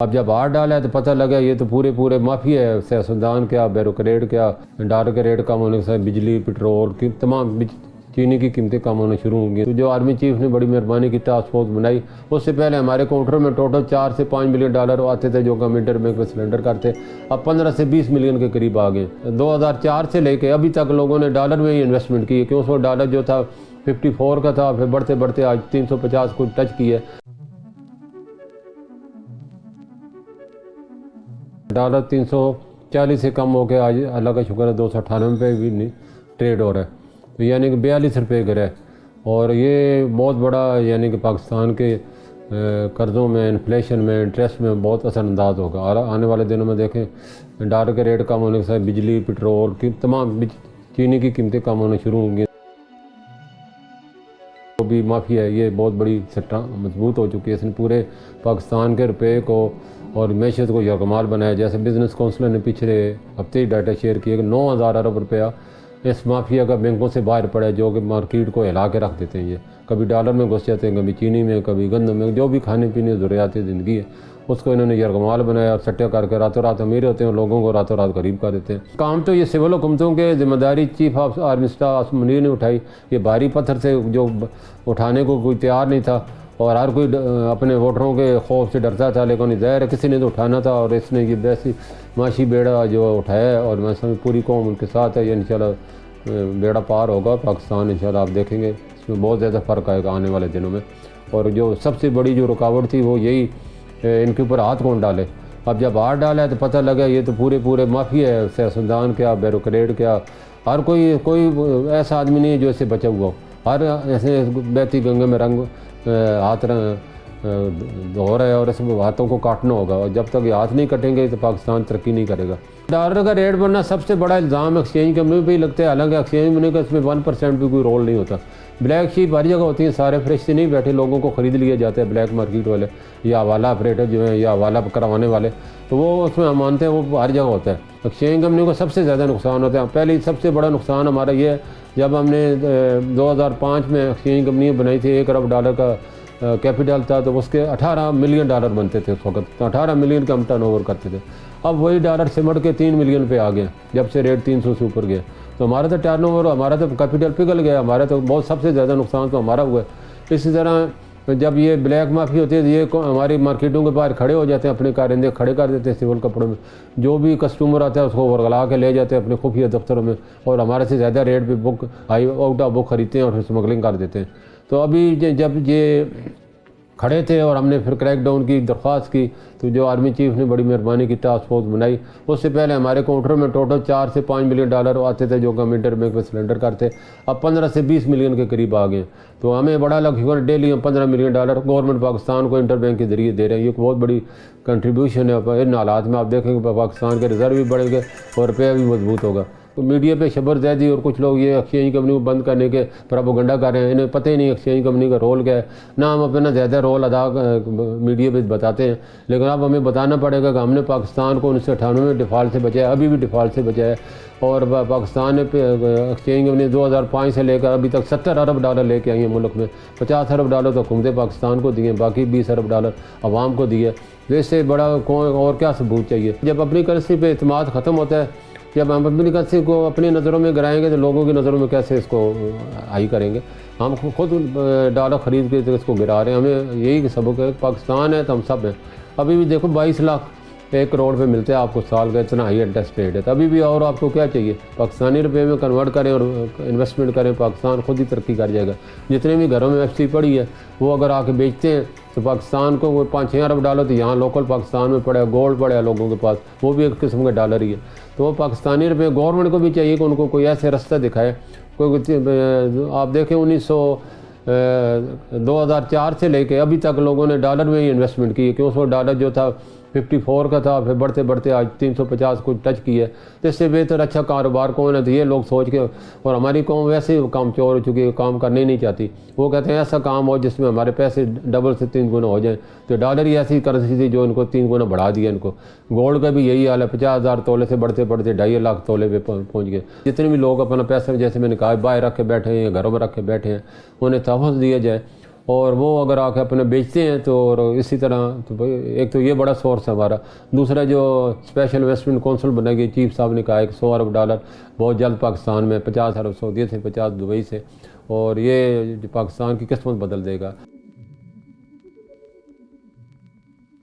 अब जब हाथ डाला है तो पता लगा ये तो पूरे माफिया है। सियासतदान क्या, बैरोक्रेट क्या, डॉलर के रेट कम होने के साथ बिजली, पेट्रोल की तमाम चीनी की कीमतें कम होना शुरू होंगी। तो जो आर्मी चीफ ने बड़ी मेहरबानी की टास्क फोर्स बनाई, उससे पहले हमारे काउंटर में टोटल 4 से 5 मिलियन डॉलर आते थे जो हम इंटरबैंक में सिलेंडर करते। अब 15 से 20 मिलियन के करीब आ गए। 2004 से लेके अभी तक लोगों ने डॉलर में ही इन्वेस्टमेंट की है, क्योंकि वो डॉलर जो था 54 का था, फिर बढ़ते बढ़ते आज 350 को टच किया। डॉलर 340 से कम होकर आज अल्लाह का शुक्र है 298 पे भी नहीं ट्रेड हो रहा है, तो यानी कि 42 रुपये गिरा है। और ये बहुत बड़ा यानी कि पाकिस्तान के कर्ज़ों में, इन्फ्लेशन में, इंटरेस्ट में बहुत असरअंदाज होगा। और आने वाले दिनों में देखें डॉलर के रेट कम होने के साथ बिजली, पेट्रोल की तमाम चीनी की कीमतें कम होना शुरू होंगी। वो भी माफिया है, ये बहुत बड़ी सट्टा मजबूत हो चुकी है। इसने पूरे पाकिस्तान के रुपये को और मैशत को यकमाल बनाया। जैसे बिजनेस काउंसिल ने पिछले हफ्ते ही डाटा शेयर किया कि 9,000 अरब रुपया इस माफिया का बैंकों से बाहर पड़ा है, जो कि मार्केट को हिला के रख देते हैं। ये कभी डॉलर में घुस जाते हैं, कभी चीनी में, कभी गंदम में, जो भी खाने पीने ज़रूरियाती ज़िंदगी है उसको इन्होंने यरगमाल बनाया और सट्टे करके रातों रात अमीर होते हैं और लोगों को रातों रात गरीब कर देते हैं। काम तो ये सिविल हुकूमतों के जिम्मेदारी chief of army staff Munir ने उठाई। ये भारी पत्थर से जो उठाने को कोई तैयार नहीं था और हर कोई अपने वोटरों के खौफ से डरता था, लेकिन ज़ाहिर है किसी ने तो उठाना था और इसने ये वैसी माशी बेड़ा जो उठाया है। और मैं समझ पूरी कौम उनके साथ है। ये इंशाल्लाह बेड़ा पार होगा पाकिस्तान, इंशाल्लाह आप देखेंगे इसमें बहुत ज़्यादा फ़र्क आएगा आने वाले दिनों में। और जो सबसे बड़ी जो रुकावट थी वो यही इनके ऊपर हाथ कौन डाले। अब जब हाथ डाला है तो पता लगा ये तो पूरे माफिया है। सियासतदान क्या, बैरोक्रेट क्या, हर कोई ऐसा आदमी नहीं है जो इससे बचा हुआ हो। हर ऐसे बहती गंगे में रंग हाथ धो रहा है और इस हाथों को काटना होगा। और जब तक ये हाथ नहीं कटेंगे तो पाकिस्तान तरक्की नहीं करेगा। डॉलर का रेट बढ़ना सबसे बड़ा इल्ज़ाम एक्सचेंज कंपनी पे ही लगता है, हालांकि एक्सचेंज कंपनी का इसमें 1% भी कोई रोल नहीं होता। ब्लैक शीप हर जगह होती है, सारे फरिश्ते नहीं बैठे, लोगों को ख़रीद लिया जाता है ब्लैक मार्केट वाले या हवाला ऑपरेटर जो है या हवाला करवाने वाले, तो वो उसमें हम मानते हैं वो हर जगह होता है। एक्सचेंज कंपनी को सबसे ज़्यादा नुकसान होता है। पहले सबसे बड़ा नुकसान हमारा ये है, जब हमने 2005 में एक्सचेंज कंपनी बनाई थी, 1 अरब डॉलर का कैपिटल था, तो उसके 18 मिलियन डॉलर बनते थे उस वक्त, तो 18 मिलियन का हम टर्नओवर करते थे। अब वही डॉलर सिमट के 3 मिलियन पे आ गए जब से रेट 300 से ऊपर गया। तो हमारा तो टर्नओवर, हमारा तो कैपिटल पिघल गया, हमारा तो बहुत सबसे ज़्यादा नुकसान तो हमारा हुआ है। इसी तरह जब ये ब्लैक माफी होती है तो ये हमारी मार्केटों के बाहर खड़े हो जाते हैं, अपने कारिंदे खड़े कर देते हैं सिविल कपड़ों में। जो भी कस्टमर आता है उसको वर्गला के ले जाते हैं अपने खुफिया दफ्तरों में और हमारे से ज़्यादा रेट पे बुक आउट ऑफ बुक खरीदते हैं और फिर स्मगलिंग कर देते हैं। तो अभी जब ये खड़े थे और हमने फिर क्रैकडाउन की दरख्वास्त की, तो जो आर्मी चीफ ने बड़ी मेहरबानी की टास्क फोर्स बनाई, उससे पहले हमारे काउंटर में टोटल 4 से 5 मिलियन डॉलर आते थे जो हम इंटरबैंक में सिलेंडर करते। अब 15 से 20 मिलियन के करीब आ गए। तो हमें बड़ा लगा डेली हम 15 मिलियन डॉलर गवर्नमेंट पाकिस्तान को इंटरबैंक के जरिए दे रहे हैं। ये बहुत बड़ी कंट्रीब्यूशन है। इन हालात में आप देखेंगे पाकिस्तान के रिजर्व भी बढ़ेंगे और रुपया भी मजबूत होगा। तो मीडिया पे शबरजैदी और कुछ लोग ये एक्सचेंज कंपनी को बंद करने के प्रोपेगेंडा कर रहे हैं। इन्हें पता ही नहीं एक्सचेंज कंपनी का रोल क्या है, ना हम अपना ज़्यादा रोल अदा मीडिया पे बताते हैं। लेकिन अब हमें बताना पड़ेगा कि हमने पाकिस्तान को 1998 में डिफ़ॉल्ट से बचाया, अभी भी डिफ़ॉल्ट से बचाया। और पाकिस्तान ने एक्सचेंज कंपनी 2005 से लेकर अभी तक 70 अरब डॉलर लेके आई है मुल्क में। 50 अरब डॉलर तो हुकूमत पाकिस्तान को दिए, बाकी 20 अरब डॉलर आवाम को दिए। तो इससे बड़ा कौन और क्या सबूत चाहिए। जब अपनी करेंसी पे एतमाद ख़त्म होता है, जब हम अपनी करेंसी को अपनी नज़रों में गिराएंगे तो लोगों की नज़रों में कैसे इसको हाई करेंगे। हम खुद डॉलर ख़रीद के इसको गिरा रहे हैं। हमें यही सबक है, पाकिस्तान है तो हम सब हैं। अभी भी देखो 22 लाख 1 करोड़ पे मिलते हैं आपको साल का, इतना हाई इंटरेस्ट रेट है। तो अभी भी और आपको क्या चाहिए, पाकिस्तानी रुपये में कन्वर्ट करें और इन्वेस्टमेंट करें, पाकिस्तान खुद ही तरक्की कर जाएगा। जितने भी घरों में एफसी पड़ी है वो अगर आके बेचते हैं तो पाकिस्तान को वो 5-6 अरब डॉलर तो यहाँ लोकल पाकिस्तान में पड़ा है, गोल्ड पड़ा है लोगों के पास, वो भी एक किस्म का डॉलर ही है। तो वो पाकिस्तानी रुपये गवर्नमेंट को भी चाहिए कि उनको कोई ऐसे रास्ता दिखाए। कोई आप देखें 2004 से लेके अभी तक लोगों ने डॉलर में ही इन्वेस्टमेंट की है, क्योंकि वो डॉलर जो था 54 का था, फिर बढ़ते बढ़ते आज 350 को टच किया। तो इससे बेहतर अच्छा कारोबार कौन है, तो ये लोग सोच के, और हमारी कौम वैसे ही काम चोर हो चुकी है, काम करने ही नहीं चाहती। वो कहते हैं ऐसा काम हो जिसमें हमारे पैसे डबल से 3 गुना हो जाए। तो डॉलर ही ऐसी करेंसी थी जो इनको 3 गुना बढ़ा दिया इनको। गोल्ड का भी यही हाल है, 50,000 तोले से बढ़ते बढ़ते 2.5 लाख तोले पे पहुँच गए। जितने भी लोग अपना पैसा, जैसे मैंने कहा, बाहर रख के बैठे हैं, घरों में रख के बैठे हैं, उन्हें तहफ़्फ़ुज़ दिया जाए और वो अगर आके अपने बेचते हैं तो, और इसी तरह तो भाई एक तो ये बड़ा सोर्स है हमारा। दूसरा जो स्पेशल इन्वेस्टमेंट काउंसिल बनेगी, चीफ साहब ने कहा है कि $100 अरब बहुत जल्द पाकिस्तान में, 50 अरब सऊदी से, 50 दुबई से, और ये पाकिस्तान की किस्मत बदल देगा।